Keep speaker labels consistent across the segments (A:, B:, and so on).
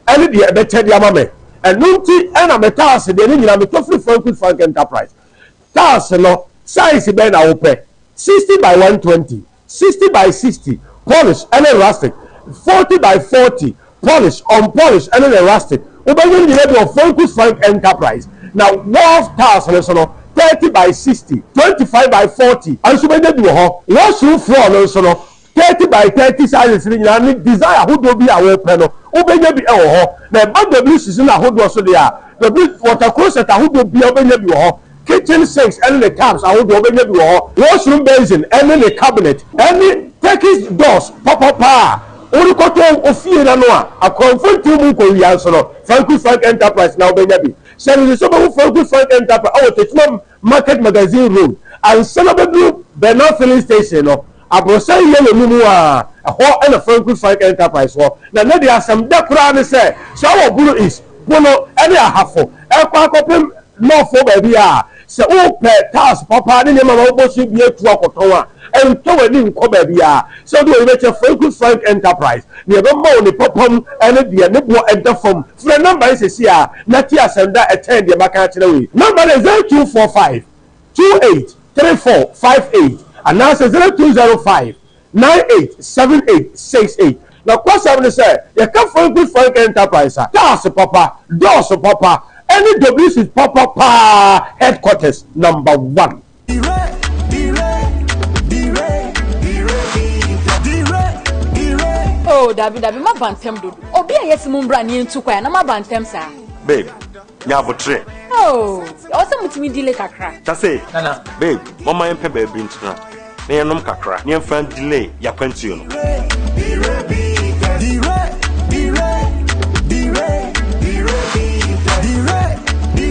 A: any the better the amame and nunti and a metas the name of the Frank Frank Enterprise. Tas no size ben a open 60 by 120, 60 by 60, polish and rustic, 40 by 40, polish, unpolished and rustic. Obeying the level of Frank Enterprise. Now, wall tiles, 30 by 60, 25 by 40, and so many do washroom floor, 30 by 30 sizes, and desire who do be our panel. Obey be now, but the blue season, I hold also there. The water closet, I would be open your kitchen sinks, and the taps, I would open your washroom basin, and then the cabinet, any Turkish doors, papa. Only cotton of fear and noa, a confront to Muko Frank Enterprise now, baby. Send the summer Frank Enterprise, our Techno Market Magazine Room, and Celebrate Group, Bernard Filling Station, a Brosai Yellow Mumua, a whole and a Frank Enterprise. Now, there are some dark round say, shower blue is, Bono, any a half, a quack open, no for baby. So, oh, pet task, papa, and your should be a truck and to a new cobia. So do we a Frank Enterprise. The other the popum and the Nipo and the form. For the number is here, Natia Sanda attend the Macataway. Number is 0245 283458 and now says 0205 987868. Now, what's happening, sir? You come from Frank Enterprise, sir. That's papa, doors papa, any WC papa headquarters number 1.
B: Oh, David, my bantem do. Obi a yes mumbra ni ntu kwa na ma bantem sa.
C: Babe, nya botre.
B: Oh, also mutimi delay kakra.
C: Ta say, Nana, babe, mama yempe baby ntuna. Na yenom kakra. Ni yemfa delay ya kwantu yo no.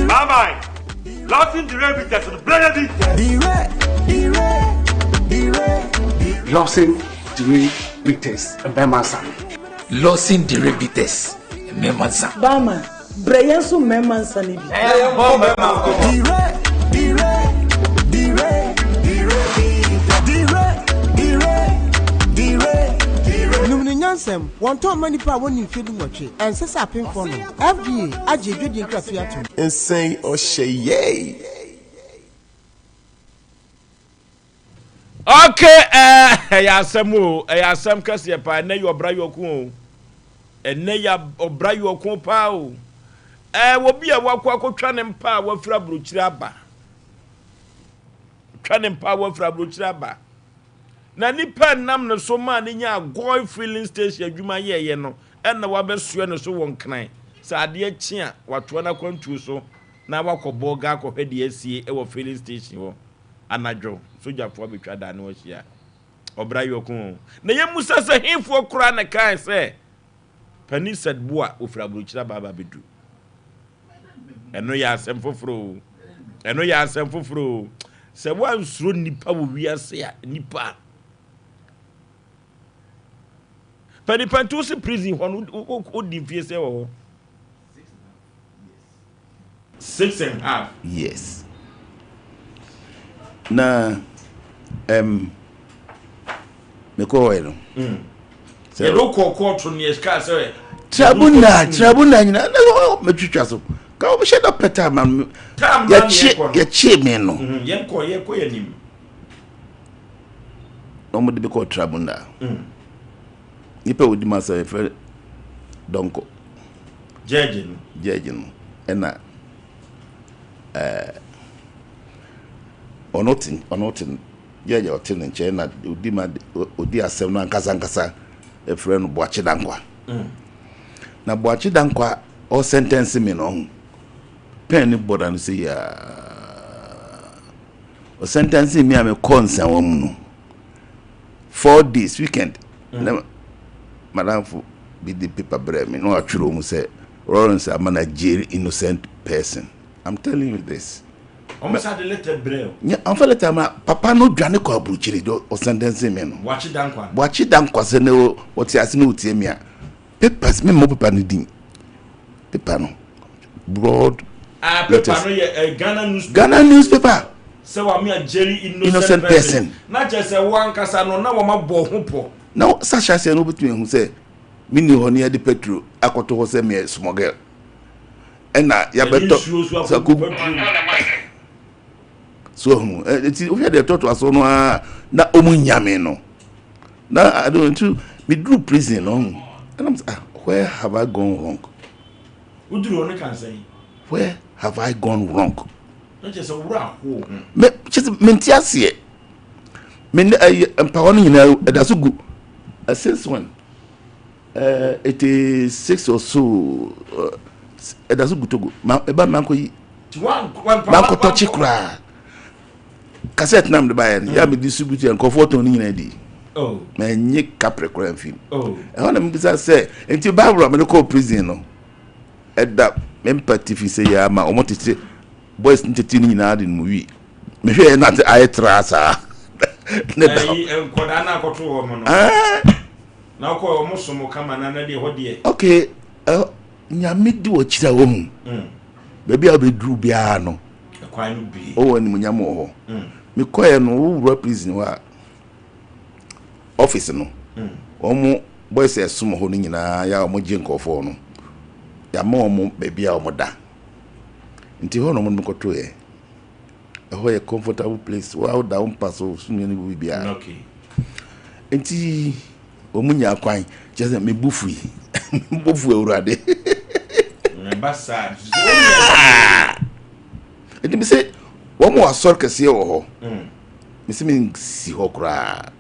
C: Mama, losing the rabbit to the bloody.
D: Losing the Bites, Bemansa.
E: Losing the rebites, Memansa.
F: Bama, Brayansu Memansa. Numinansem, one time many power in feeding watch, and says I pin for them. FDA, Aji, Judy Graffiatum.
G: And say, Osei Yaw.
H: Okay, Asem kasi pa na yo bra yo ku ene ya obra yo ku pa o wo bia wakwa akotwa ne mpa wa fra brochira ba twa ne mpa wa fra brochira ba na nipa nam no so ma ne nya goy filling station adwuma ye no ena wa besuo no so won kran sa ade achi a wato na kwantu so na wakobọ ga akọhwede asie e wo filling station wo anadwo soja fo betwa da na ohia obra yokun na yemusa se hifo kura na kan se pani said boa ofra brochira baba bedu eno ya asem foforo se wa nsuro nipa wo wiase ya nipa pani pantu se prison hon o di fie se wo 6.5
G: Yes. Na me ko eno
H: se do ko to ni eska se
G: trabuna nyina na me twitwa so ka o she da peta man ya che me no
H: yen ko ye nim
G: no mo de be ko trabuna nipa odi ma se fe donko
H: jeje
G: no ena onotin jeje otin nche na odi ma odi asem no ankasa e frɛ no boache dankwa na boache dankwa o sentence me no pen boda no say ya o sentence me am concern wo mu no 4 days weekend na madam for be the paper bread me no atwero mu say Lawrence amana jail innocent person. I'm telling you this.
H: Almost had the letter bread.
G: Yeah, I'm for letter ma papa no dwane ko abruchiri do o sentence me no. Boache dankwa se ne what you no tie me a papers me mo paper no din. Paper no broad
H: paper no ye
G: Ghana newspaper.
H: So wa me a jail innocent person. Not just a one kasa no na wa ma bo ho po.
G: Now Sasha say no between who say mini honi de petrol akoto ho se me smogel ena ya beto so hu eti o de toto aso no na omu nyame no na I don't to me drew prison no and I'm where have I gone wrong?
H: Uduru can say
G: where have I gone wrong?
H: Not just a rock.
G: Me just mentiasie me empower no nyina da so gu since when 86 or so da so gu togo eba manko yi manko touch kra cassette nam de baye ya me distribute en comfort on nyina di me nyi capre kra film e wona me bisa say enti bible me ko prison no eda me empathy fi say ya ma omotete boys ntete nyina di mu wi me hwe na te aye trasa ne da
H: enkoda na akoto wo mo no na ko o musumo kama na na de hodie
G: okay nyame di wo chira wo mu baby abedru bia no
H: kwan no bi
G: o woni munyamo ho me koye no wo prison wa office no omo boys esumo ho no nyina ya omo jinkofo no ya ma omo baby a omo da nti ho no mo mkoto ye a comfortable place wow down pass o sunu ni bibia
H: okay
G: nti omunya kwan just me bufu eurade
H: me basa
G: nti me say wo mo asor kese wo ho me say me si ho kra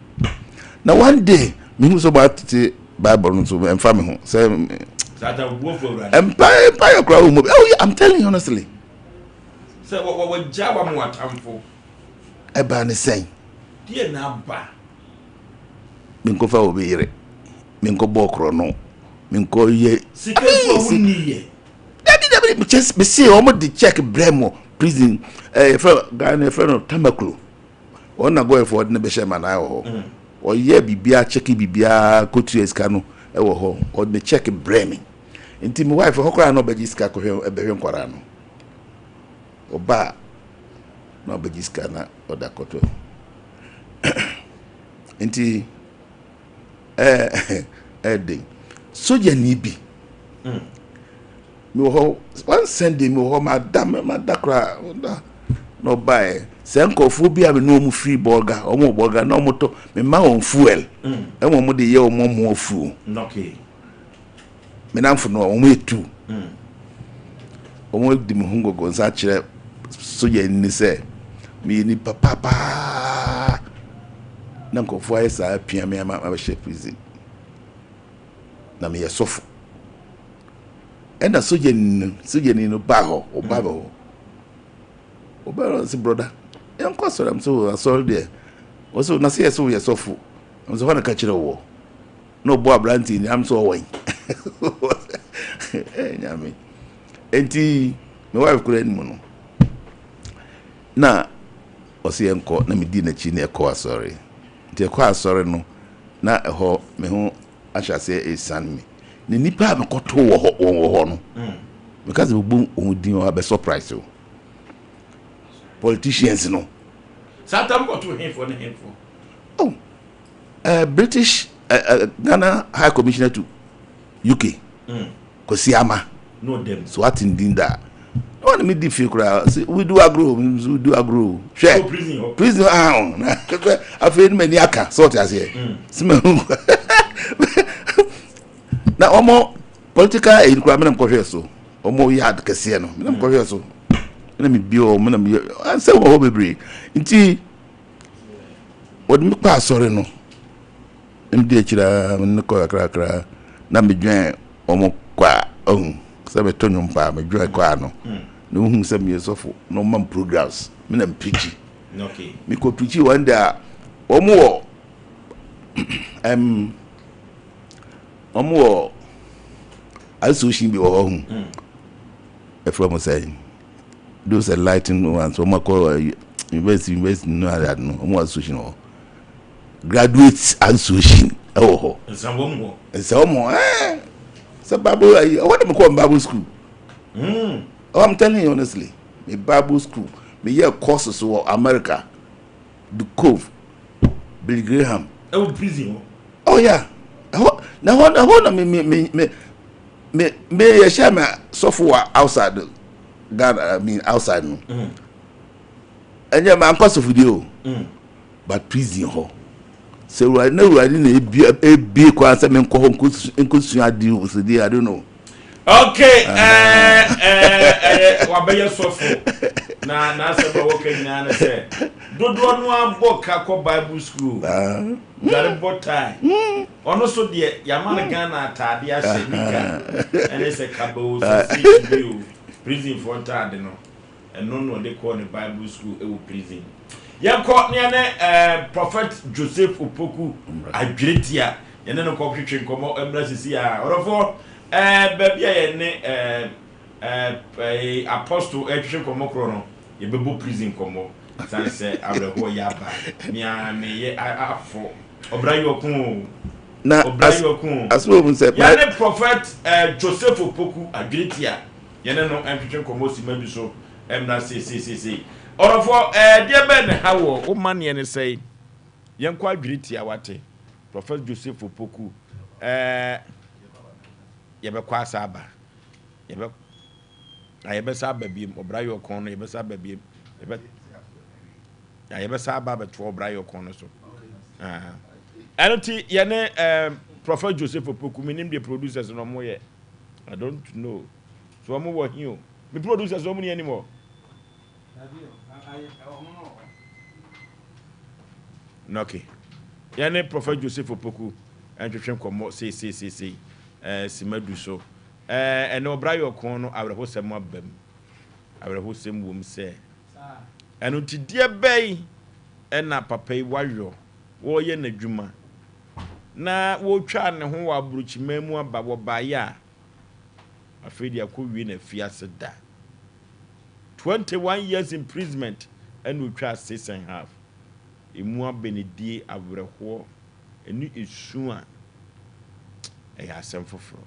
G: na one day me hu so ba tete bible no so em fa me ho say
H: sata bufu eurade
G: empire kra wo mo I'm telling you honestly
H: say what jawa mo atamfo
G: e ba ne sen
H: die na ba
G: minko fa obire minko bokro no minko ye
H: sikefo wuniye
G: dabi just me see omo di check bremo prison for Ghana friend of Tamaklo ona go for ne be shema na ho o ye bibia check bibia kotu eska no e wo ho o ne check bremi nti my wife ho kra no be jiska ko hwe e be hwe nkwara no oba no be jiska na oda koto nti ding soja ni bi me ho one Sunday me ho madakra no buy senkofu bi a me no mu free burger omo burger no moto me ma on fuel e mo de ye omo mo fu
H: okay
G: me namfo no omo etu omo di me hungo go nsa kire soja ni se me ni papa na nkofu ayi sa pia me ma ba she prison na me yesofu ena soja ni no ba ho o ba ho o ba si brother en ko so am so sorry there o so na se yesofu am so na ka kire wo no bo abranti ni am so wan nyame enti me wife kure ni mo no na o se enko na me di na chi na ekọ asori nti ekọ asori no na eho me ho ahase esan me ni nipa me koto wo no because we boom odin o be surprise o politicians no
H: satam koto him for
G: British Ghana High Commissioner to UK Kosiama
H: no them
G: so attending that on me diffi kura we do agro share prison afraid many aka sort as here na omo political in kura me ko so omo yard kese no me ko so na me bio me na me answer wo bebre nti wodi me pa sore no mdi akira me ko akra na me dwen omo kwa se me tonyo mpa me dwen kwa no no hu se me sofo no man programs me na preach
H: okay
G: me ko preach one day omo omo association bi wo hu e from say those enlightened ones omo ko university no that no omo association o graduates association oh
H: nsabomho
G: so Bible what am call Bible school oh I'm telling you honestly me Bible school me year courses for America the Cove Billy Graham
H: prison
G: oh yeah na ho me share me software outside Ghana, I mean outside no. And yeah, man cause of video. But prison ho. So I know I didn't be quite some inclusion deal with the I don't know.
H: Okay, wabeya software. Na se ba wokan na say. Dodo no abo kakọ Bible school. Gare botai. Ono so de Yaman Ghana atade a shenika. Ene se kabo so prison for atade no. No they call the Bible school e prison. Yanko ne Prophet Joseph Opoku Adweretia. Ye ne no ko hwetwe nkomo emra sisi a. Orofo baby ye ne apostle hwetwe nkomo kro no. Ye bebo prison nkomo. Sanse abreho yaba. Mia me ye afo. Obrayo okun.
G: Na
H: Obrayo okun.
G: Aswo say
H: ye ne Prophet Joseph Opoku Adweretia. Ye ne no hwetwe nkomo si mabi so. Emna see. Orofo de ben hawo o man ye ne say yenko adwiriti awate Prophet Joseph Opoku ye be kwa saba ye be saba biem obrayo kon ye be saba biem ye be saba be to obrayo kon so anoti ye ne Prophet Joseph Opoku minim the producers no mo ye I don't know so mo wo hin o me producers no mo ni anymore. Okay. Yane Prophet Joseph Opoku and Twetwe nkomo say Simadu so. And Obrayo kon no awreho sem abam. Awreho sem wom say. And unti dia bay na papa yi wayo. Wo ye na dwuma. Na wo twa ne ho wa buruchima mu aba wo ba ya. Afedi akɔwi na fiase da. 21 years imprisonment and we try 6.5. Imua benedi avreho eni esua Asem foforo.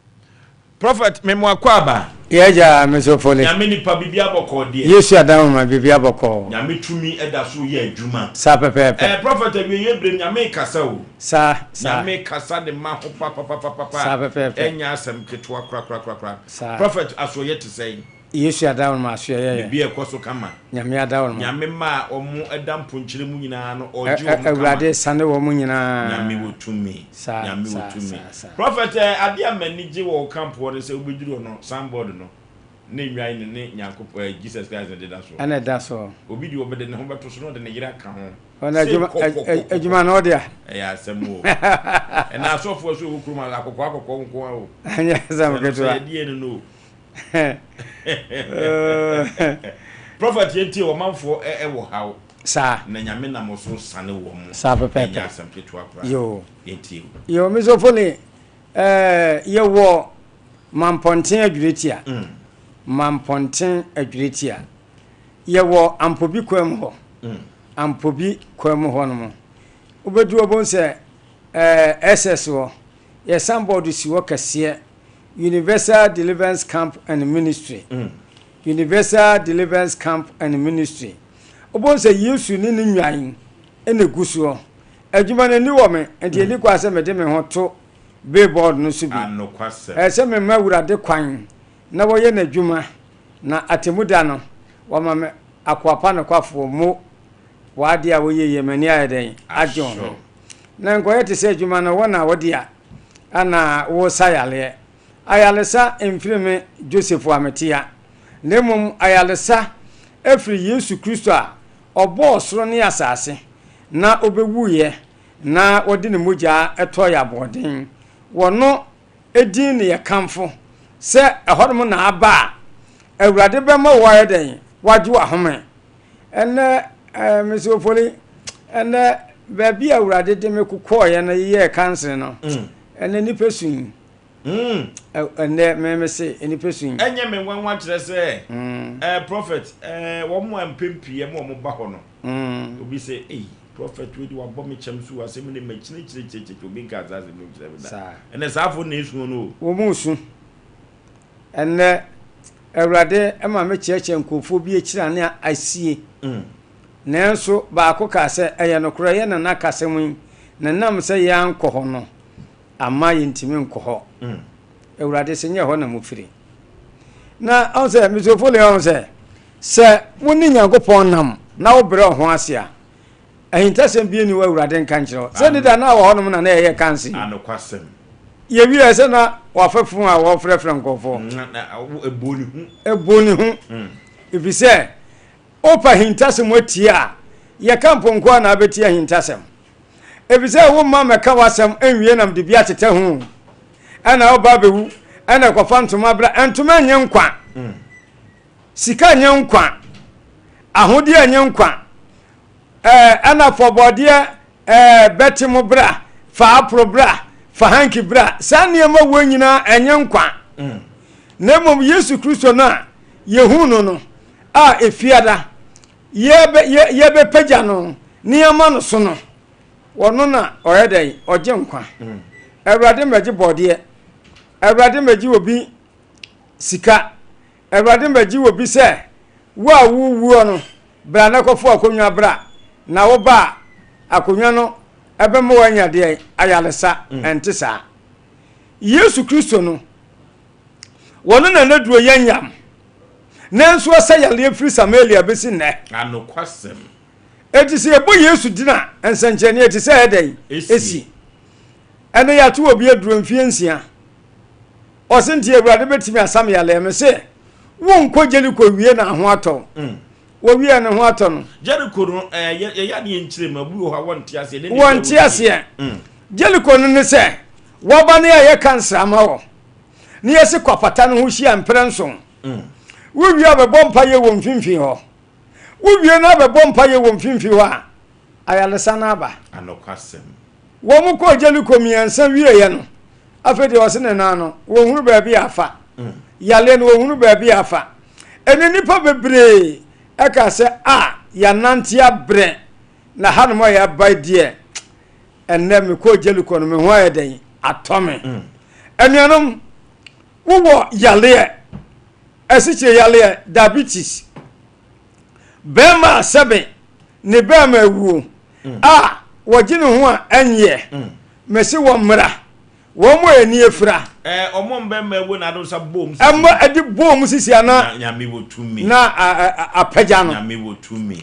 H: Prophet memo akwaba.
I: Yeja mesofole.
H: Nyame nipa bibia boko de.
I: Yesu adam ma bibia boko.
H: Nyame tumi eda so ye adwuma.
I: Sa pepepe.
H: Prophet abiye brem nyame kasa o.
I: Sa.
H: Nyame kasa de ma ho papa.
I: Sa pepepe.
H: Enya asem ketwa kra. Prophet asoye te say.
I: Yesu adam ma so ye.
H: Bibia ekoso kama.
I: Nyame adam ma.
H: Nyame ma omu edam ponkyire mu nyina no oje omu kama.
I: Awurade sane wo mu nyina.
H: Nyame wotumi. Nyame wotumi.
I: Sa.
H: Prophet ade amanije wo camp wo se obeduru no sandboard no. Na nwan ne Nyankopɔ Jesus Christ de da so.
I: Ana da so.
H: Obi di obede ne ho beto so no de ne yira ka ho.
I: Ona ejuma no dia.
H: Ya asem o. Na asofo so okuruma akokɔ nko o.
I: Anya zam keto.
H: Ya die no. Prophet yenti o manfo wo hawo.
I: Sa.
H: Na nyame na mo so sane wo mo.
I: Sa pepe.
H: Ya asem keto akora.
I: Yo.
H: Yenti.
I: Yo misofoni ye wo mamponten adwuretia. Mamponten adwuretia. Ye wo ampobi kwam ho. Ampobi kwam ho no mo. Obedu obon se SS wo. Ye somebody si wo kase Universal Deliverance Camp and Ministry. Universal Deliverance Camp and Ministry. Obon se Yesu ni nwan ene gusuo. Adwuma na ni wo me enti ni kwa se me de me ho to billboard no so bi.
H: Anokwase.
I: Se me mawurade kwan na wo ye na adwuma na atemuda no wo ma me akwapa no kwafo mo wade a wo ye yemani ayeden ajon. Na nkoye te se adwuma no wo na wo dia ana wo sayale. Ayalesa emfirime Joseph Ametia. Nemum ayalesa efri Yesu Kristo a obo osoro ne asase na obewuye na odi ne moja eto ya boden. Wono edin ne yekamfo se ehodom na aba awurade bema waye den waju ahome. Ene mesofoli ene baby awurade de me kokoye na ye cancer no. Ene ni pesun and me say any person.
H: Enye me wan kire say prophet wo mo ampempie mo mo ba ho no. Obi say prophet we do abom chem su asem ne machine chire obi nka azaze me kire da. Ene saafo na esu no.
I: Wo mu su. Ene awurade e ma me cheche nkofo bi ekira ne asie. Nanso ba ko ka se eye no kro ye na nakasem na nam se ya nkɔ ho no. ama yintimi nkoho ewurade se nye ho na mufiri na on se misofole on se woni nyankopon nam na wo bere ho ase a ahintasem bi ni wa ewurade nka nkyerɛ se ni da na wo ho na ye kansi
H: anokwasem
I: ye wi ese na wafefu a wo frefre nkofo
H: na
I: eboni hu ibise opa hintasem atie a ye kampo nko na abetie hintasem ebise wo ma meka wasem enwie nam de bia tete hu ana oba bewu ana kwafa ntoma bra entoma nye nkwa sika nye nkwa ahode nye nkwa ana fobode betimo bra fa apro bra fa hanki bra saniema wonyina enye nkwa nemom Yesu Kristo na yehunu no a efiada yebe pagya no niama no so no wono na oyedai oje nkwa Ewurade meji bode Ewurade meji obi sika Ewurade meji obi se wo awuwuo no bra na kofo akonwa bra na wo ba akonwa no ebe mo wanya de ayalesa entisa Yesu Kristo no wono na naduro yanyam nanso asayale afiri Samaria besi ne
H: anokwasem
I: etisi ebo Yesu dina ensancheni etisi edai esi ene ya tu obi aduro mfie nsia osinti Ewurade betimi asam ya le me se wo nko Jeriko wie na ho ato wo wie na ho ato no
H: Jeriko no ya ne nkyire mabu ho wonte ase ne
I: wonte ase Jeriko no ne se wo ba ne ya kansa ma wo ne yesi kwapata no ho hia mprenso wo wie abebo mpa ye wo mfimfi ho wo wie na abebo mpa ye wo mfimfi ho a ayalesa na aba
H: anokwasem
I: wo mu ko Jeriko miensa wie ye no afede wo se ne na no wo hunu ba bi afa yale no wo hunu ba bi afa ene nipa bebre aka se ya nante abre na hanmo ya baidie enne me ko Jeriko no me ho ayeden atome enuanom wo yale esiche yale diabetes bema sebe ne bema ewu wogine ho a enye mesi wo mra wo mo eni efra
H: omombe mewu na do sa bom
I: edi bom sisi ana
H: nyame wotumi
I: na apagya no
H: nyame wotumi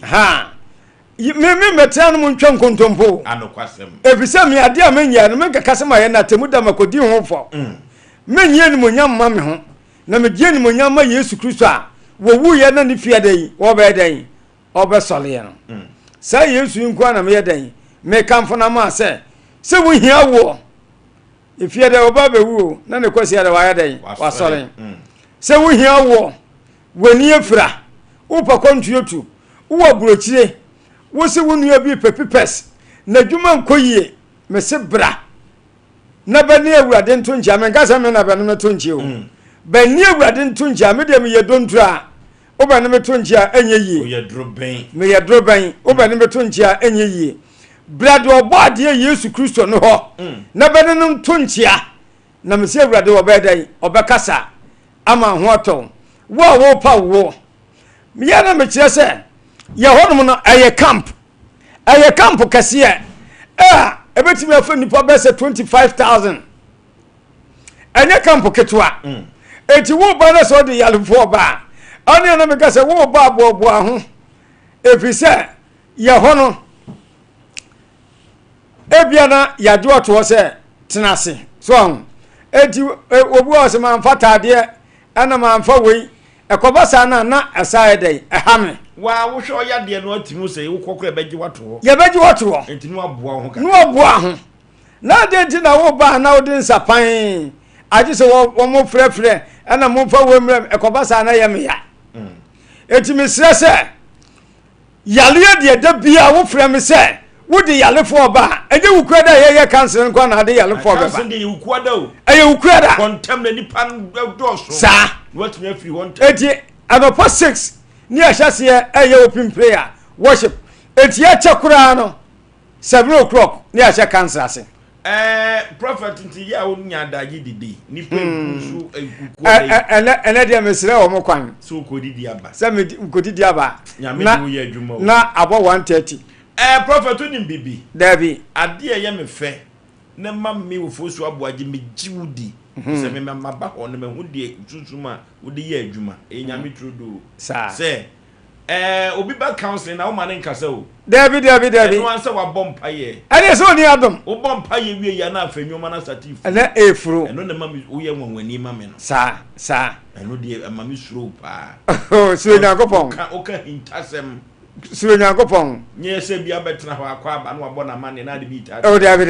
I: me metan mu ntwa nkontompo
H: anokwasem
I: efisa me ade a menya no menka kasema ye na temuda makodi ho fo menye ni monyam ma me ho na megye ni monyam ma Yesu Kristo a wo wu ye na ne fiadan wo be dan obesole ye no sa Yesu nko na me ye dan me kamfo na ma se wo hia wo ifiada oba be wu na ne kwasi ada wa ya dan wasole se wo hia wo wani efra wo pakontuotu wo burochire wo se wo nua bi pepipes na dwuma nkoyie me se bra na bani Ewurade ntonja me ngasa me na bani metonje o bani Ewurade ntonja me de me yedontura o bani metonja enye yi me yedroben o bani metonja enye yi brad obade Yesu Kristo no ho na bani ntonja na me se Ewurade obedai obekasa ama ho ato wo pa wo me ya na me kire se ye honum no aye camp kase ebetimi afa nipa bese 25,000 anya camp ketwa eti wo ba na so de yalefo ba ani na me kase wo ba bobo aho efise ye hono ebia na yade oto se tenase so eti obu o se man fatade ana man fa wei ekobasa na asaye dai ehame
H: wa wo hwe oya de no atimu se wo kokora beji wato ho
I: ye beji wato ho
H: enti no aboa ho ka
I: no aboa ho na de enti na wo ba na wo de nsapan aji se wo mo frefre ana mo fa wo mrem ekobasa na ye me ya enti me sire se yale de da bia wo frem se wo de yale fo ba eje wukura da ye cancel nko na de yale fo ba
H: cancel de wukura da o
I: eye wukura da
H: kontem na nipa do so
I: sa
H: what me free one
I: enti anopo 6 ni ahase eye open prayer worship enti ya chakura no 7 o'clock ni ahase cancel ase
H: prophet nti ya onya daji didi ni pe nsu ekuku
I: ene de mesire wo mo kwan
H: so ko didi aba
I: se me ko didi aba na abo 130
H: prophet ni bibi
I: dabi
H: ade ye me fe ne ma me Oforisuo Aboagye me jiwudi se me maba ho ne me hu de susuma wo de ye adwuma e nyame trudo se obi ba counseling na wo ma ne nkasa o
I: David
H: no answer wa bompa ye
I: ene so ni adom
H: wo bompa ye wie ya na afenwoma na satif
I: na efuro
H: eno ne ma me wo ye nwanwani ma me no
I: sa
H: eno de ma me suro pa
I: oh suro Nyankopon
H: o ka hintasem
I: suro Nyankopon
H: nye se bia betena ho akwa aba no abo na ma ne na de bi ta
I: oh David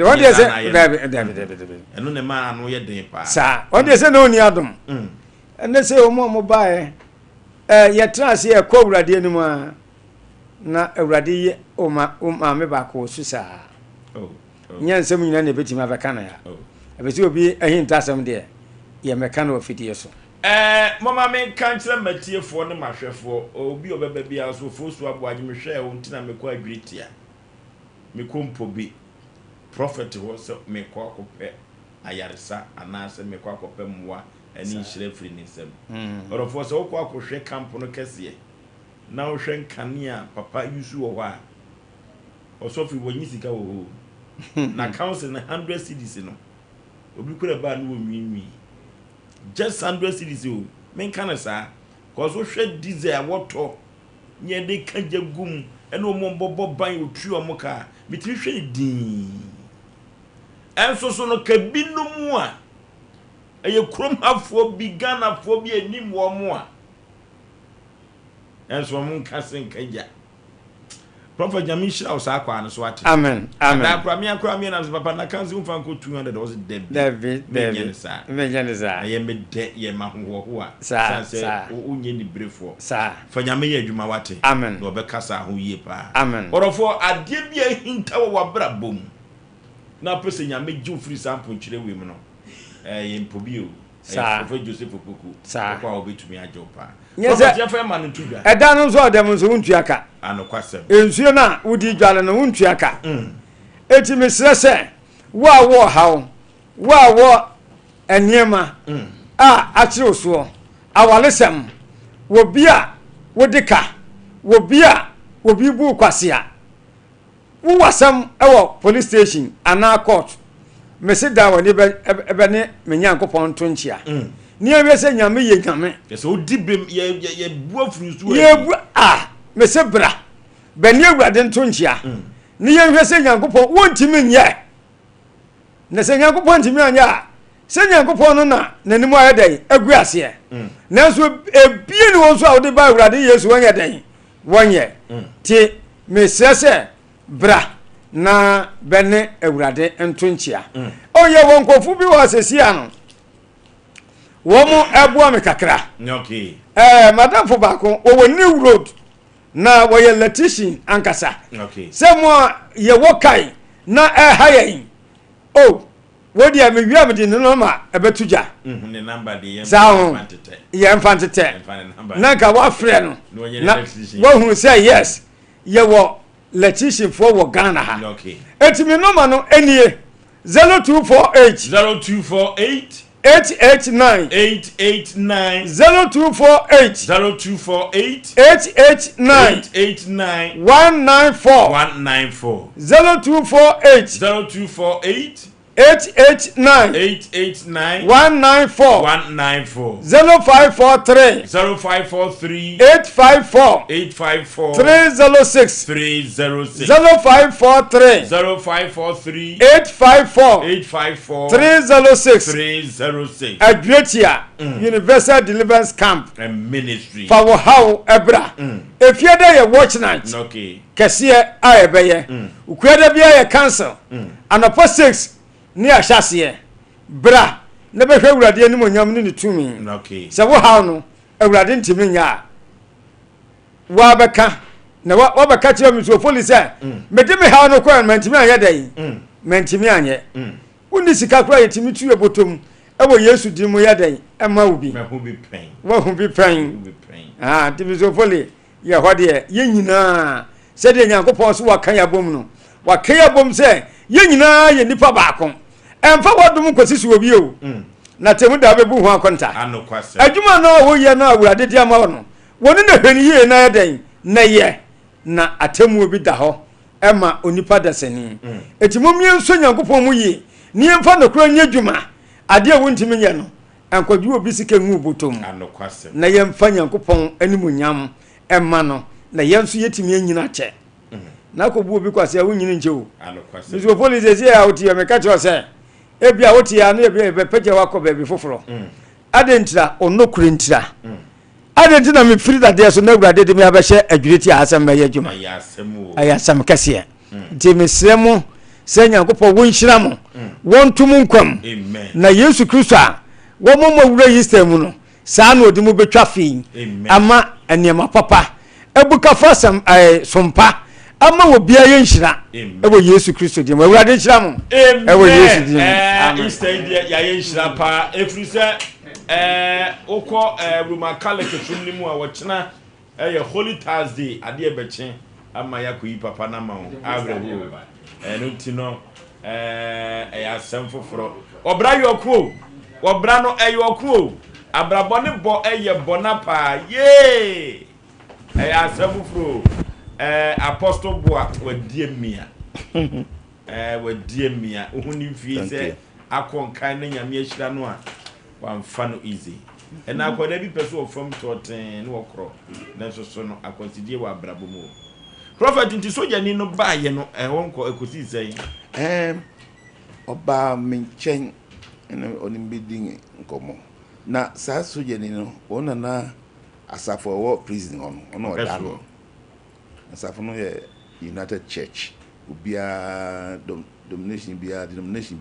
I: what dey say David
H: eno ne ma no ye den pa
I: sa what dey say no ni adom ene say omo bae ye trans ye ko awurade anim a na awurade ye o ma me ba ko susa nyansem nyina ne betima beka na ya ebesi obi ahintasem de ye meka na ofidie so
H: mama me kanchira matiefo ne mahwefo obi obeba bia so Oforisuo Aboagye me hwe o ntina me ko adwetia me ko mpobi prophet wo so me ko akopɛ ayaresa anase me ko akopɛ mwa ani nhire firi ne nsam orofo so ko akohwe camp no kese na wo hwe nkania papa yusu wo ha osofi wonyi sika wo ho na council na 100 cedis no obi kura ba no wo nwi just 100 cedis o men kana sa cause wo hwe diesel woto nye de kanja gum ene o mombobo ban otu o moka mitiri hwe din enso so no kabinu mu a eye krom afo bi Ghana fo bi anim wo mo a enso mun kasen kanja Prophet Jamisha was akwa no so ati
I: amen
H: na akra mi na papa na kanzi umfa nko 200 was David ye me de ye ma ho a sa unye ni brefo
I: sa
H: fa nyame ye adwuma wate
I: amen
H: no be kasa ho ye pa
I: amen
H: orofo ade bia hinta wo brabom na pese nyame ju free sample kire we mu no ye mpobi o Prophet Joseph Opoku kwa obetumi ajopa Prophet ya fa ma no tudwa
I: eda no so dem so untuaka
H: anokwasem
I: ensuo na wudi dwale no untuaka eti mesrese wo hawo wo eniema akire so awalesem wo bia wodika wo bia wo bibu kwasea wo wasam ewo police station ana court mesida woni ebe ne menyankopon to nchia ni ebe se nyame ye nyame
H: yes o dibem ye bu Oforisuo
I: ye bu mese bra be ne awurade to nchia ni ye hwe se nyankopon wontimi nye na se nyankopon ntimi anya se nyankopon no na nanim ayedai agu ase nanso ebie ni won so a wode ba awurade Yesu wonye den wonye ti mesese bra na bene awurade ento nchia oye won kofu bi wa sesia no wo mu eboa me kakra
H: okay
I: madam fo bako wo new road na wo ye letition ankasa
H: okay
I: se mo ye wokai na hayen wodi am wiam di no ma ebetuja
H: ne number de
I: ye mfantete na ka wa frɛ no na wo hu say yes ye wo letition for wo Ghana ha
H: okay
I: etimi number no enie 0248 889 0248 889 194 0248 889 194 0543 854 306 0543 854 306 Adretia Universal Deliverance Camp
H: and Ministry
I: for how ebra if you dey watch night
H: okay
I: kese ayebeye ukweda bia ye cancel anopo 6 ni ahyasie bra na behwe awurade anim onyam ni tumi
H: okay
I: se wo haw no awurade ntimi nya wa beka na wa beka che mi so police mede me haw no kwa mantimi anya dai mantimi anye woni sika kura yetimi tu ebotom ewo Yesu di mu ya dai ema obi wa hu bi pen tibi so poli ye hode ye nyina se de Nyankopon so wakan ya bom no wakan ya bom se ye nyina ye nipa baako emfa wodum kwasisi obi o na temu da bebu ho akonta adwuma no wo ye no awurade diama no woni na hwani ye na den na ye na atemu obi da ho ema onipa dasani eti momye nso nyankopɔn mu yi ni emfa no kura nya dwuma ade a wontimi nya no ankwadwu obi sika ngu botom na yemfa nyankopɔn animunyam ema no na yenso yetimi anyina kye na kobu obi kwase a wonyini nche o nso police say a oti me ka che o say ebia oti ya no ebia be page wa ko be foforo adentira onokure ntira adentina me free that there so na gurade de me abehye adwureti asem be yadwuma ayasem kase nti me sremo se nyankopɔ wonhyira mo wontum nkwam na Yesu Kristo a wo mo wura yistem no saa na odi mu betwa fi ama eniema papa ebuka fasam sompa ama wo bia ye nhyira ewo Yesu Kristo di mo wurade nhyira mo ewo Yesu di
H: Easter dia ya ye nhyira pa efri se okọ Roma Catholic tumni mu a wo kyena Holy Thursday ade ebeche ama yakoyi papa na ma wo awrewo no tino ya semfoforo obra yokwo obra no eyokwo abrabone bo eye bona pa ye ya semfoforo apostle boa wadie mia wadie mia ohuni fie se akonkan na nyame ahyira no a wamfa no easy na akoda bi peso from toten no okro na so no akonsidie wa abrabo mu prophet nti soja ni no baaye no wonko ekosi sei
G: oba menchen onimbeding nkomo na sa soja ni no ona na asafo wo prison ono odano asafo no ye United Church ubia denomination bia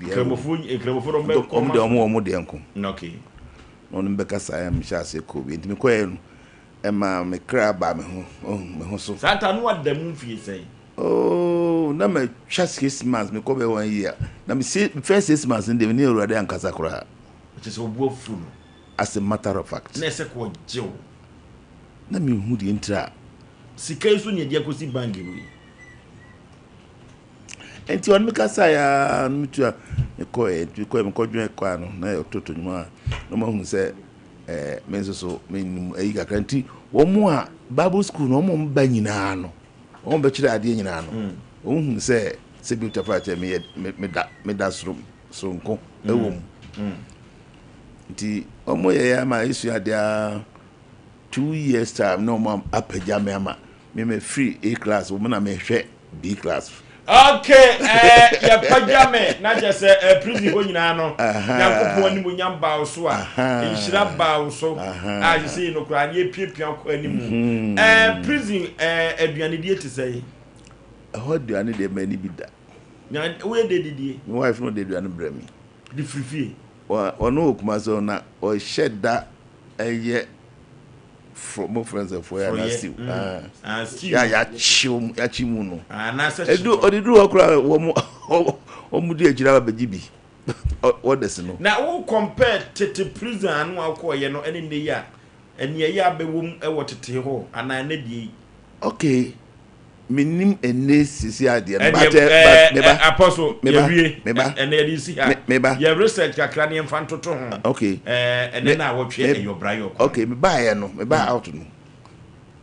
H: kremofo rombe
G: omo de enko
H: okay
G: no mbeka sa am sha se ko bi ntimi ko enu ema me kra ba me ho so
H: santa no adamu fie sei
G: na me chas Christmas me ko be 1 year na me see first Christmas in the ne urade ankasa kra
H: which is obuofu no
G: as a matter of fact
H: na se ko jew
G: na me hu di ntra
H: sika so ne dia kosi bangi wi
G: enti on me kasa ya mutu me ko me ko dwen kwa no na ototo nyuma no ma hu se menso so men ayi kakranti wo mu a Bible school no mo mba nyina no wo be kire ade nyina no wo hu se beauty part me da so nko ewo mu nti omo ye ya ma isu ade 2 years time no mo apaja me ama me free A class wo na me hwe B class.
H: Okay, ya pajame na just prison ho nyina no. Yakopɔ ani mu nyamba so a. Inshira ba so. You see no kra ne piepia kɔ ani mu. Prison aduane die te sɛ.
G: Ho aduane de mani bi da.
H: Na we de didie.
G: My wife no de aduane bra mi.
H: Di frifie.
G: Ono okuma so na o sheda eye from my friends of where I see ya chimu no edu odidu okura wo mu di ejira ba gibi what this no
H: na wo compare tete prison anu akoye no ene ne ya ene ya bewom e wo tete ho ana na die
G: okay minim ene sisi ade
H: meba apostle yewie
G: meba
H: ene ya disi ha
G: meba
H: ya research kakra ne mfantoto ho
G: okay
H: ene na wo twe e yobra yo
G: okay meba ye no meba out no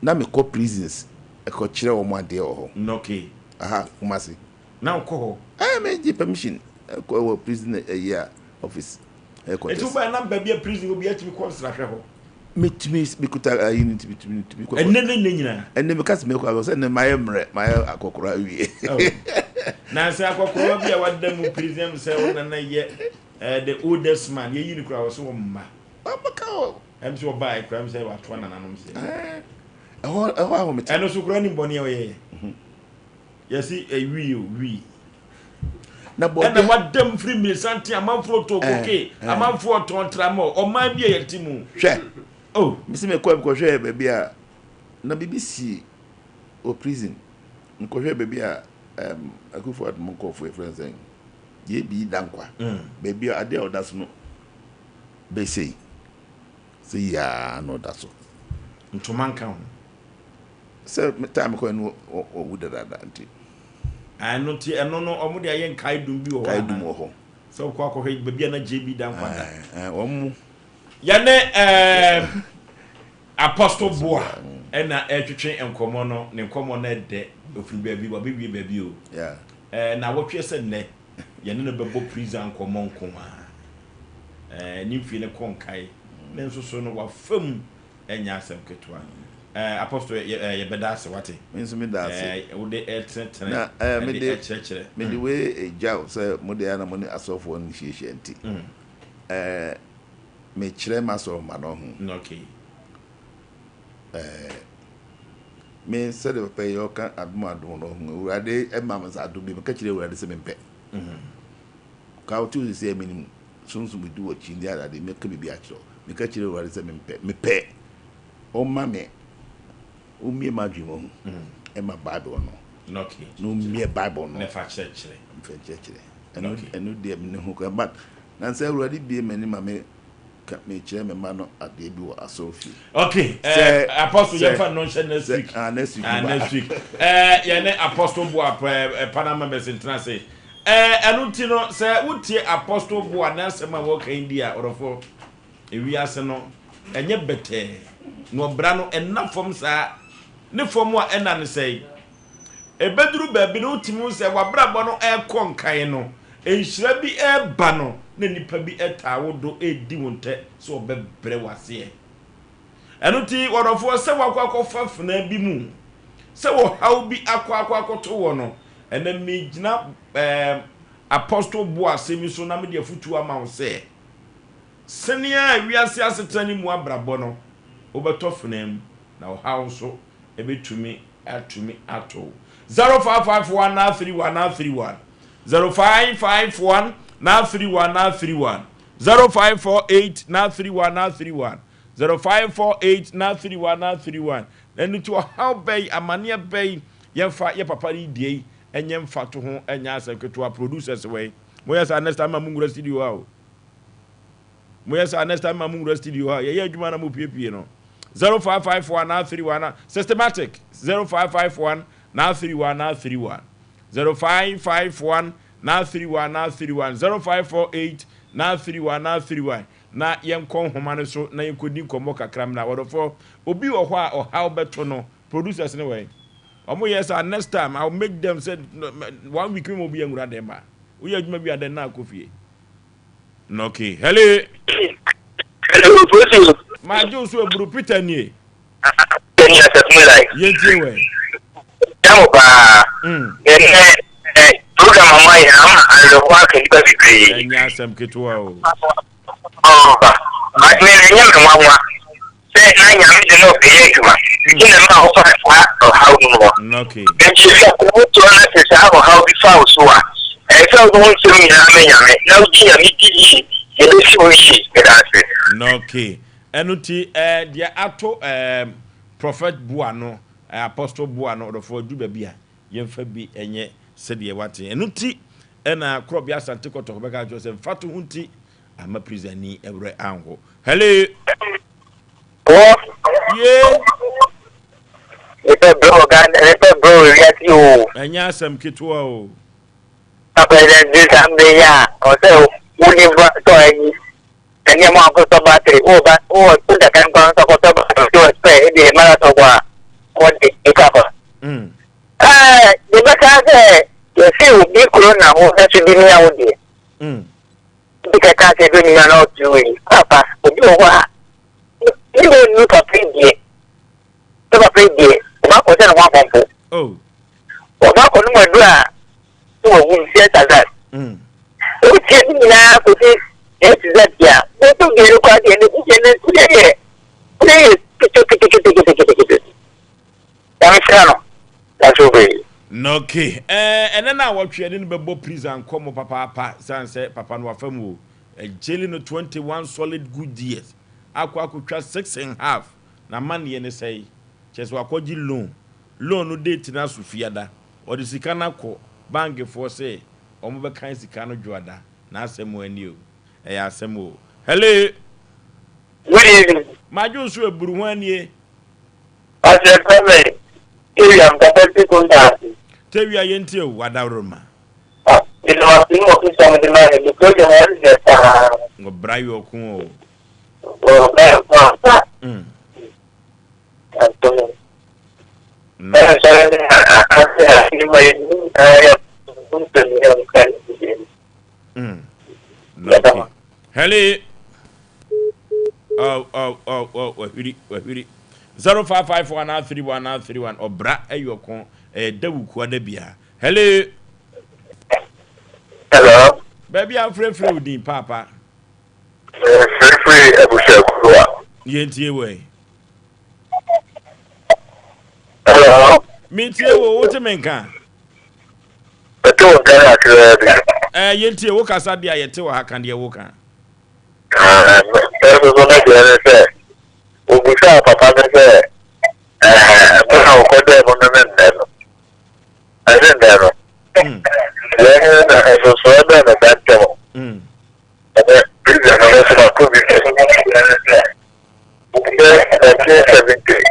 G: na me call prisons e ko kire wo mo ade ho
H: okay
G: aha kumasi
H: na ko ho
G: me give permission ko prison year office e ko
H: etu ba na ba bia prison obi atimi ko sra hwe ho
G: metimi bikuta unit bitimi ko
H: enne nyina
G: enne me kas me ko abo se ne maye akokora wie
H: na se akokora bia wada mu prison se wona na ye the oldest man ye yini kura so mma
G: abaka
H: em so buy kura me se wa to na nanom se
G: ho me
H: eno so kura ni boni ye yesi wi
G: na bo
H: na wadam free me santi amanfo to koke amanfo ton tramo o man bia yetimu
G: hwe oh misi me ko hwe be bia na BBC o prison nko hwe be bia akufo admo ko for friends en ye bi dankwa be bia ade o daso no be say ya no daso
H: ntomanka ho
G: se time ko no o wudada anti
H: ano ti eno no omo de ayen kaidum bi o
G: ho
H: so ko akọ be bia na JB dankwa da
G: omo
H: ya ne apostle boa ɛna ɛtwetwe nkɔmɔ no ne nkɔmɔ no ɛdɛ ofiri baabi wa bɛwie baabi o na wɔtwe sɛ nnɛ yɛne no bɛbɔ prison nkɔmɔ nkɔmɔ a ne mfie ne kɔnkae ne nso so no wafam ɛnya asɛm ketewa apostle yɛbɛda ase wate
G: nso me da ase
H: wode ɛtene
G: na
H: mede ɛkyerɛkyerɛ
G: mede we ejaw sɛ mode ana mo ne asɔfo no hyehyɛ nti me kyerɛ ma so ma no ho
H: okay
G: me said the pay your can admo no urade e ma sa do bi me ka kyerɛ urade sɛ me mpɛ ka o tu say minimum sunsu bi do wachi ndi ada de me ka bibi akyerɛ me ka kyerɛ urade sɛ me pɛ o ma me o mie ma dwemo ho e ma bible no
H: okay
G: no mie bible no
H: ne fa kyerɛ
G: eno de me ne ho ka but na say urade bi me ni ma me me kyerɛ me ma no ade bi wɔ asɔfi
H: okay apostle yefa no nhyɛ next week yɛne apostle boa panama mesentena se ɛno ti no sɛ wotie apostle boa na asɛm a wɔka indi a ɔrɔfo ewiase no ɛnyɛ bɛtɛ no ɔbra no ɛna fam saa ne fam a ɛna ne sɛ ebeduru baabi no timi sɛ wabrabɔ no ɛkɔ nkan no enhyira bi ɛba no na nipa bi ɛtaawodo edi wonte so ɔbɛbrɛ wase ɛno ti wɔrɔfo sɛ wakɔ fana bi mu sɛ wɔ haw bi akɔ to wɔ no ɛna me gyina apostle boa semi so na me de afutu ama wo sɛ senia wiase asetani mu abrabɔ no wobɛtɔ fana mu na ɔhaw so ɛbɛtumi ato 0551 931 0551 931 0548 931 0548 931 and to how bay amania bay yemfa ye papa ni die enye mfa to ho enya aseketo producers way moyesa next time amungura studio ha o moyesa next time amungura studio ha ye adwuma na mo piepie no 0551 931 systematic 0551 931 0551 931 0548 931 na yenkon homane so na yenkodi nkomo kakram na wodofo obi wo ho a ohaw beto no producers ne way omo yes next time I'll make them say 1 week mo bi angura dem ba wo ye adwuma bi aden na akofie no okay hello ma jo so eburu Peter nie yentie we
J: jamu ba program mama ya alo kwa kaniba bibiri
H: enya asem ketua o
J: ma me nya mwa se na nya me de no be eduma ina ma ho fa how no
H: okay
J: enchi ya ko to na se sa how bi fa so a so do won se mi na me nya me na uji ya mi di e be si o shi e da se
H: okay enuti dia ato prophet Buano apostle Buano do for du ba bia yemfa bi enye sede wate enuti ena krobia asante koto beka jose mfato hunti ama prisani ewre anho hello yeah
J: epe bro yati o
H: enya asem ketua o
J: president Zambe ya o se univa to enye mo akoto battery o da kan kan to battery to e de mara to kwa o de ikapa the better say you see be corona ho that should be me out there because I say do you not doing papa obi o wa you no to pay there o ko se na wa pompo
H: oh
J: o ba ko no do a to wo nsi that o ti ni na ko ti that ya o to ge ru kwa de ni je ne that's okay.
H: Okay. And then I watch you in Bebo prison come papa say papa no afam a jail no 21 solid good years. Akwa twa 6.5 na man ye ne say chese wakoji loan no date na sufiada or the sika na ko bank for say omo be kan sika no dwoada na asem ani o e ya asem o hello
J: good evening
H: majo so eburu ho ani
J: Asem Mpe William Kapeti Konda.
H: Tewia yenti o wadaroma.
J: Ino asimo kisha mdimani because you want that
H: ngo brayo kun o.
J: Oh,
H: Hello. Wahiri. 0554931931 Obra Eyokon Dawu Kwada Bia. Hello.
J: Hello.
H: Baby, I'm free with Papa.
J: Free Ebushekwa.
H: Yentie way.
J: Hello.
H: Meet you, what a man can. Yentie Woka Sadia Yeti or Hakandia Woka.
J: Ubusha papa say I ko dey mo na men I didn't know. I so na that demo. Please na so be 1970.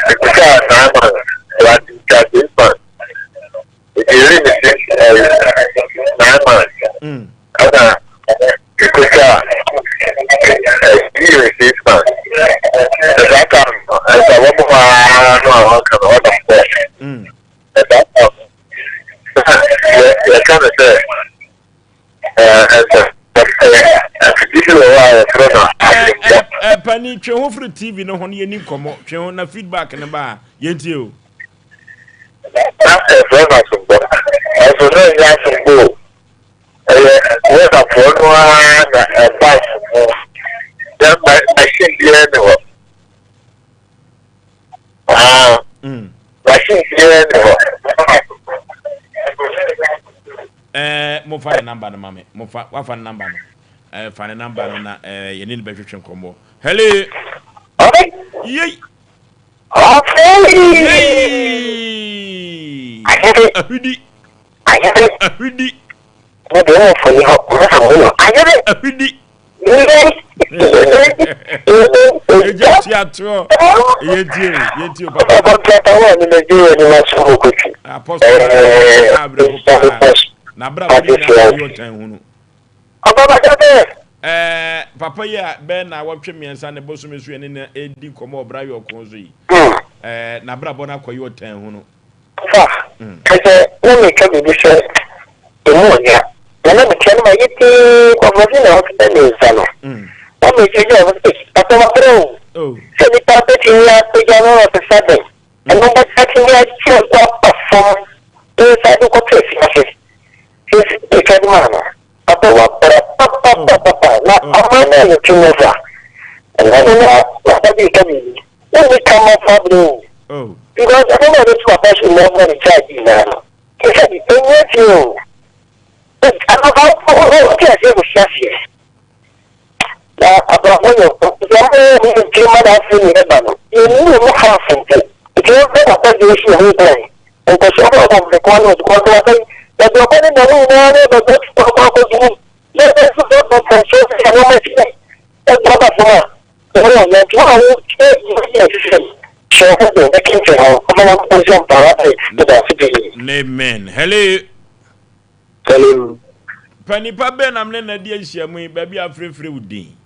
J: Because na man what this man. It is really 9 months. Because this man. That time, as a woman, I kind of say,
H: Penny, show for TV, no honey, any come up, show no feedback in the bar. Yet you.
J: That's a friend of some book. I was very nice to go. What a phone one, a bus. Then my shit, you know.
H: Mo find number, mammy. Mo find number. Find a number on you need better combo. Hello. Yay. Papa ya ben na watwe miensa ne boso mesu ene na edi komo obra yo konzo yi na bra bona kwayo 10 hu no
J: kaje no me ka bi so emonya na me tell ma yiti ko vozi na hospital ni zano o me je yo papa wa bro se ni papa ti ya pe ja no se sabe e no ba sa ti ya ti o perform e sa do ko tre fi se e ka di mana papa wa papa na amana ni timoza na papa di ka mi ni come up bro because I don't know this papa should never recharge you now he said you need you but I don't know what I say with Shafi na abahoyo ya ni kima da fi ni ba no you need mo half it because papa di shi ho play and the show of the corner ko to say that the corner no the best papa ko do let us go for show and no me say that papa for no no you
H: Amen. Hello.
J: Hello.
H: Panipa ben amne na dia hyiamu baby afrefre wudi.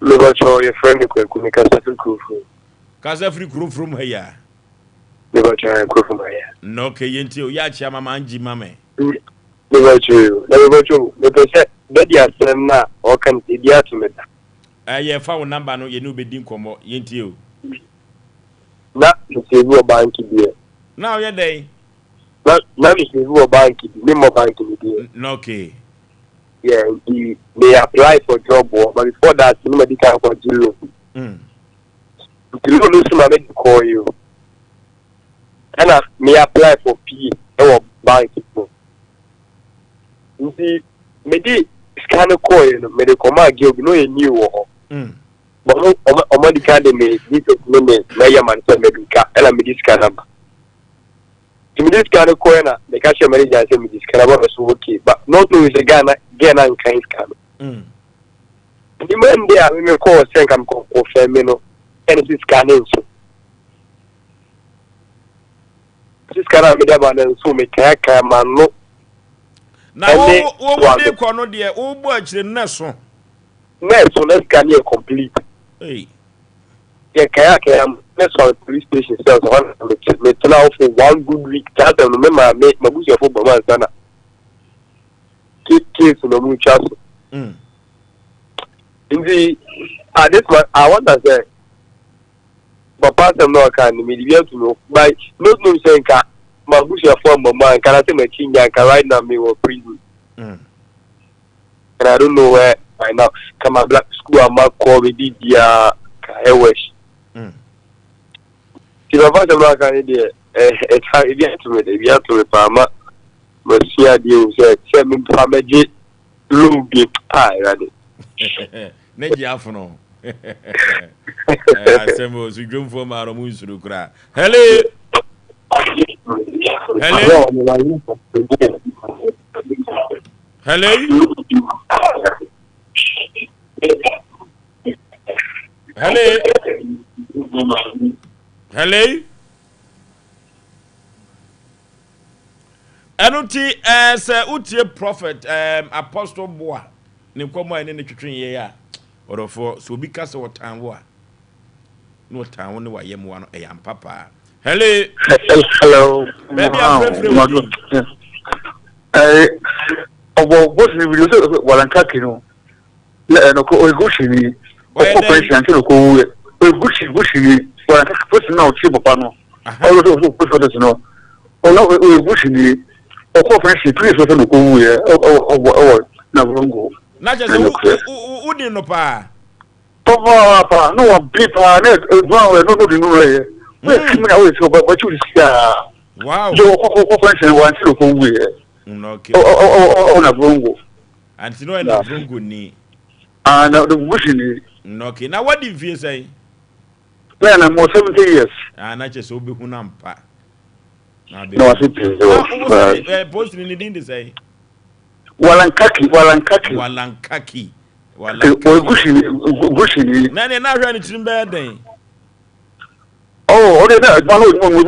J: Logo cho your friend ko ni kasa free
H: Kasa free kru from here.
J: Logo cho ko from here.
H: No ke yenti o ya chia mama anji mame.
J: Logo cho me say that dia sem na o kan dia to me da.
H: Ye fa wo number no ye no be din komo yenti o.
J: Na nsevu bank bi
H: now ye day
J: na nsevu bank bi me mo bank bi
H: no okay
J: yeah they apply for job but before that no medical for jilo jilo no so ma me call you and me apply for P or bank nti me di scan call you me dey come again no e new wo but o medical dey me this na ya man so medical ela medical number to medical ko na the cash manager say medical number so okay but not to is a Ghana and kind scan the man there me call say come confirm me no and this scanning so this scanner me da ba na so me ka man no
H: na wo dey ko no de wo bu akire na so
J: let's scan here complete
H: hey
J: yeah kaya
A: Let's call police station cells on me now for 1 good week. That I remember I make my bush for Bama Sana. Keep case no mu chance. In the this one I want to say Papa them no can me be to know by no saying ka my bush for Bama can I say my chinga can right now me or prison. And I don't know where by now come a black school and my call with the airways. If I find a black idea, it's hard to get to it. If you have to repama, but see, I do say, send me family, look it, ready.
H: Neji afono. Asem so dwom fo ma ro mu nsuru kra. Hello. Hello. Hello. Hello. Hello. Anuti as utie prophet apostle boa ne komo ene ne twetwen ye ya orofo so bi kase wotan wo a no tan wo ne wa yem wa no e yam papa. Hello.
J: Hello.
H: Baby I'm free.
J: Obo boss ni video so walanka kino le no ko ogushi ni operation kino ko we ogushi ni walanka person na ochi papa no all those person no ona ogushi ni operation please so no ko we na brongo
H: Na just udi no pa
J: papa no one paper na no di no ye we kimi na we so but you see
H: wow
J: yo operation one so ko we
H: okay.
J: Na brongo.
H: And no na brongo ni.
J: Na the bushini.
H: Okay. Now what did you say?
J: Well, I'm more 70 years.
H: Na just obi hu na mpa. Na be.
J: No, I think
H: post ni din dey say.
J: Walankaki. Bushini.
H: Na hwa ni trimbe den.
J: Oh, na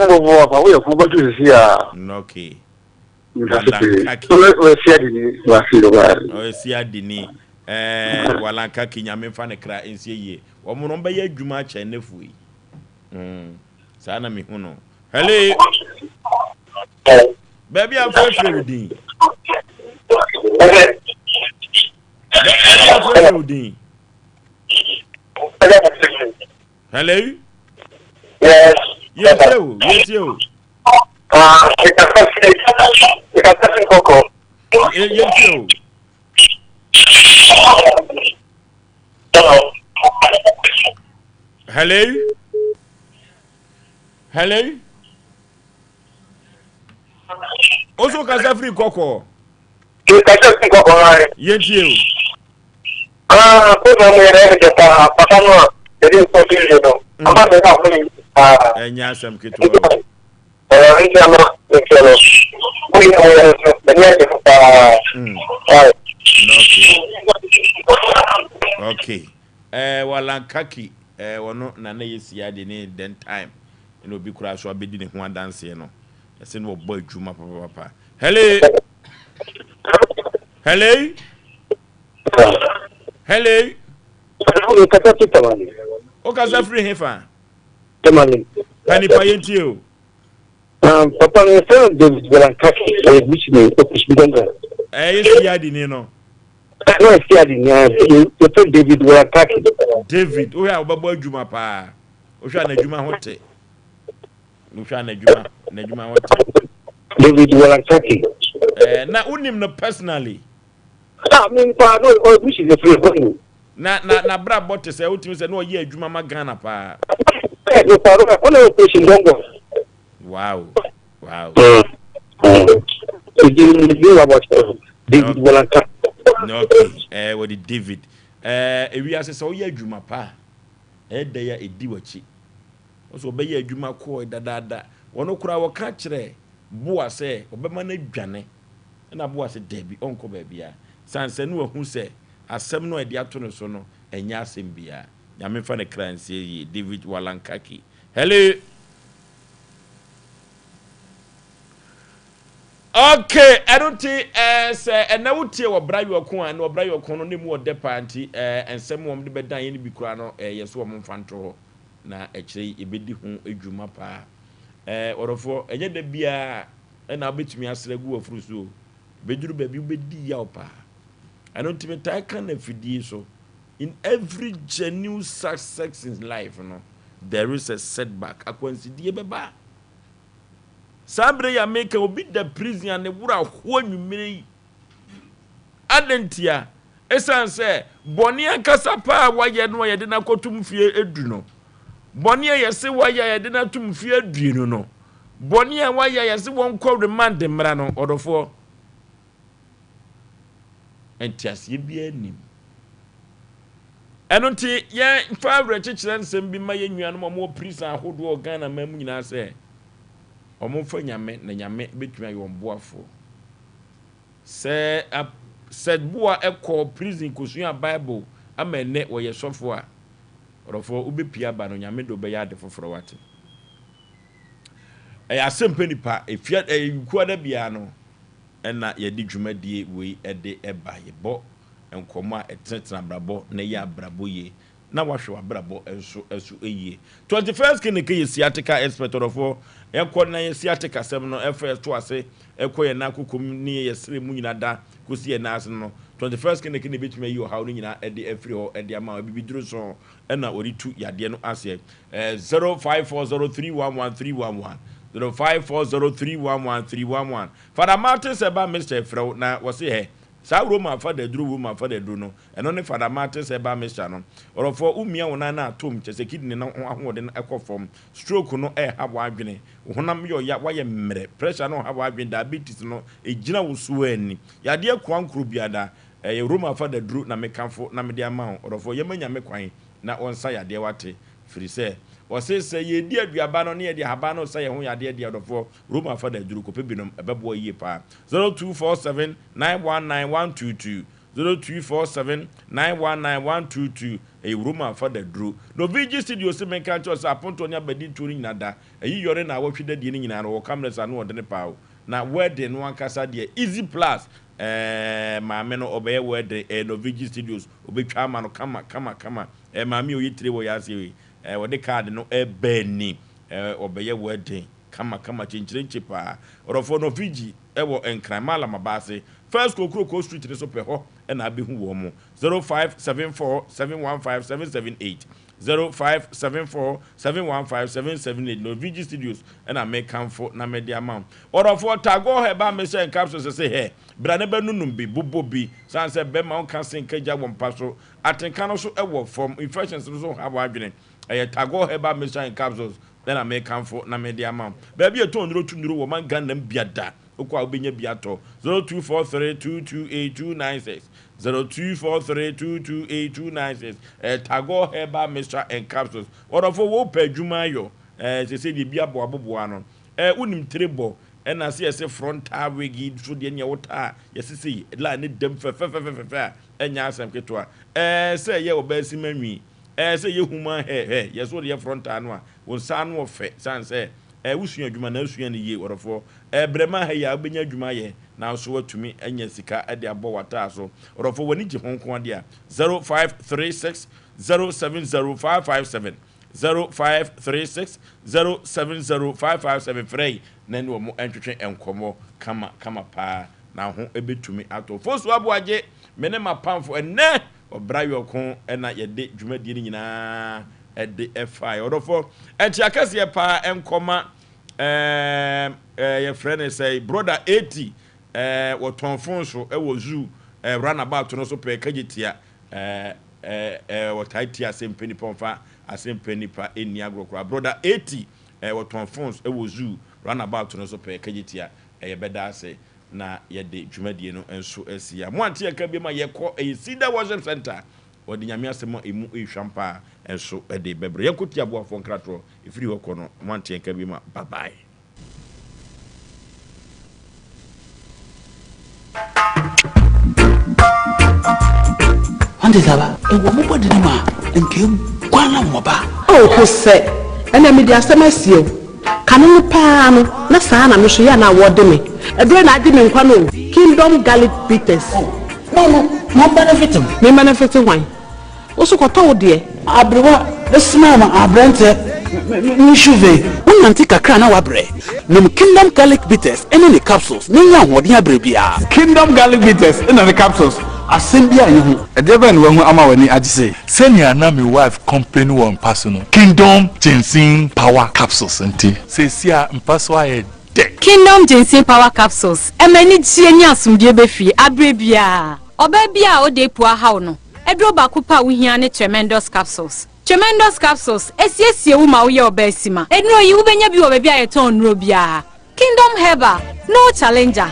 J: mo we ko ba tu si ya.
H: Okay. Walankaki nyame fa ne kra ensie ye wo mo no ba ye adwuma cha nefu yi sa na me hu no. Hello baby I'm free din hello
J: Yes
H: you Hello. Also can free coco.
J: You can just think of all
H: you.
J: Put on the Papa, they didn't forgive you know. I'm not
H: and Asem Mpe Nipa. Okay. Walankaki wono na na yesi ade ne den time no bi kura so abedi ne ho dance no ese no bo adwuma papa. Hello. Okaza free hefa.
J: Temani.
H: Pani pa yentio.
J: Papa ne so David Walankaki which me opishbidonga.
H: Yesi ade ne no.
J: No, it's the David Walankaki.
H: David, we are about Juma pa. Osha na Juma hote. Osha na Juma hote.
J: David Walankaki.
H: Na unim no personally.
J: I mean, no, which is the free one.
H: Na bra bote say ultimate say no ye Juma ma Ghana pa.
J: No, only operation dongo.
H: Wow.
J: So you about David Walankaki.
H: Okay, what the David? We are so ye Juma pa. Dey ya edi wachi. Also be ye Juma ko dada. Wono kura wo ka kire boa se obema na dwane. Na boa se debi onko ba bia. Sanse no hu se asem no edi ato no so no enya asem bia. Nyame fa ne kranse yi David Walankaki. Hello. Okay, I don't think and now tie wo bra yo ko an wo bra yo ko no ne mu ode panti ensem wo mde bedan ye ne bi kura no yeso wo mfanto ho na ekyire ebedi ho edwuma pa orofo enye da bia na obetumi asra gu Oforisuo beduru ba bi obedi yaw pa ano ntimi tai kan afidie so in every genuine success in life no there is a setback akwansidie beba sabre ya make obi da prison and wura ho anwumere adentia esan se boni ankasa pa waye no ye de na kotum fie edu no boni yese waye ye de na tum fie aduenu no boni a waye yese won kɔ remand mra no odofo entiasie bia nim eno nti ye favorite chichire nsem bi ma ye nnuanu mo prison ahodo organa mamu nyina se omo fa nyame na nyame betuma ye omboafo se said boa ekɔ prison kosua Bible amene wo ye sofo a orofo ubepia ba no nyame do be ya de foforo wate Asem Mpe Nipa efia kuada bia no na ye di dwumadie we de eba ye bo enkomo a etetena brabo na ye abrabo ye na wahwe abrabo enso eye 21st kinike ye siatica expert orofo ekɔ na ye siatica sem no efes to ase ekɔ ye na kokom ni ye sere mu nyina da kosi ye na ase no 21st kinike ne betuma yi o hawo nyina e de afri ho e de ama bibiduro so na oritu yade no ase 0540311311 0540311311 Father Martin seba Mr. Frau na wose he sa Roma Father Dru woman Father Dru no eno ne Father Martin seba Mr. no orofo umia wona na atom chese kidney na ahode na ekofom stroke no habo adwene honam yo ya waye mmere pressure no habo adwene diabetes no ejina wosu ani yade kwankro biada Roma Father Dru na mekanfo na mede ama orofo yemanya mekwan na onsa yade wate firi se Osei ye di aduaba no ne ye di haba no say ho yade di adofo Roma Father Dru ko pebinom ebebo yie pa 0247919122 0247919122 Roma Father Dru no VG studio se menka cho sa aponto nya badi tu ni nada yore na wotwe de ni nyina no cameras no de ne pa na wedding no ankasa de easy plus maame no obeye wedding no VG studios obetwa ama no kama maame oyitire wo ya se wode card no ebeni obeye wedding kama chinchirenchi pa orofo no Fiji ewo enkramala mabase first kokro street ne so pe ho na abehu wo mo 0574715778 0574715778 no Fiji studios na make camfo na media mam orofo tago heba me say capsules say he bra ne benunum bi bobobi san say be ma on kan sen kaja wo mpaso atenka no so ewo form infections so habo adwene tago heba mission capsules then I make camfo na media mam baby e ton nro wo man gan nam biada okwa obenya biato 0243228296 0243228296 tago heba mission capsules orofo wo pa adwuma yo se de bia boabobo ano unim trebo na se yesi frontal wigi so de nya wota yesi se la ne dem fe enya asem ketwa se ye obasi manwi say ye human he yes what ye front anu won san wo fe san say wusua adwuma na usua ne ye orofo brema he ya obenya adwuma ye na so watumi anya sika ade abo wata so orofo wani je honko ade a 0536070557 0536070557 frey na ne wo mo entwetwe enkomo kama pa na ho ebetumi ato Oforisuo Aboagye mene mapamfo ene obrayo kon ena yede dwumadie ni nyina ede efai orofo enti akase pa enkoma ye friend say brother 80 wotonfon so e wo zoo runabout no so pe kagitia wotaitia Asem Mpe Nipa mfa Asem Mpe Nipa eni agrokra brother 80 wotonfon so e wo zoo runabout no so pe kagitia ye beda ase na yede dwumadie no enso asia mo ante aka bi ma yekɔ Sida Worship Center wodi nyame asɛm emu ehwampa enso ede bebre yekoti aboafo nkratro efiri hɔ kɔ no mo ante aka bi ma bye bye.
E: Ande saba ewo mo bodi ni ma nke kwana mo ba
K: o ko se ena me di asɛm asie kanu pa no na saa na me so ya na wode me ebre na adi me nkwa no Kingdom Garlic Bitters
E: no benefit me
K: wan oso ko tawo de
E: abrewa Esma abrante nishuve. Unanti kakra na wabre. Num Kingdom garlic bitters and the capsules. Ninya wodi abrebia.
D: Kingdom garlic bitters and the capsules. Asem bia yehu. Edeben wo hu ama wani agise.
L: Senior na my wife company one personal. Kingdom ginseng power capsules nti. Se sia mpaso aye.
B: Kingdom ginseng power capsules. Emani tie nya asumdie befi abrebia. Obabia o de po aha no. Edro ba kupa wo hia ne tremendous capsules. Tremendous capsules. Esiesie wo ma wo ye obasima. Edro yi wo benya bi wo bia ye ton ro bia. Kingdom Herbal, no challenger.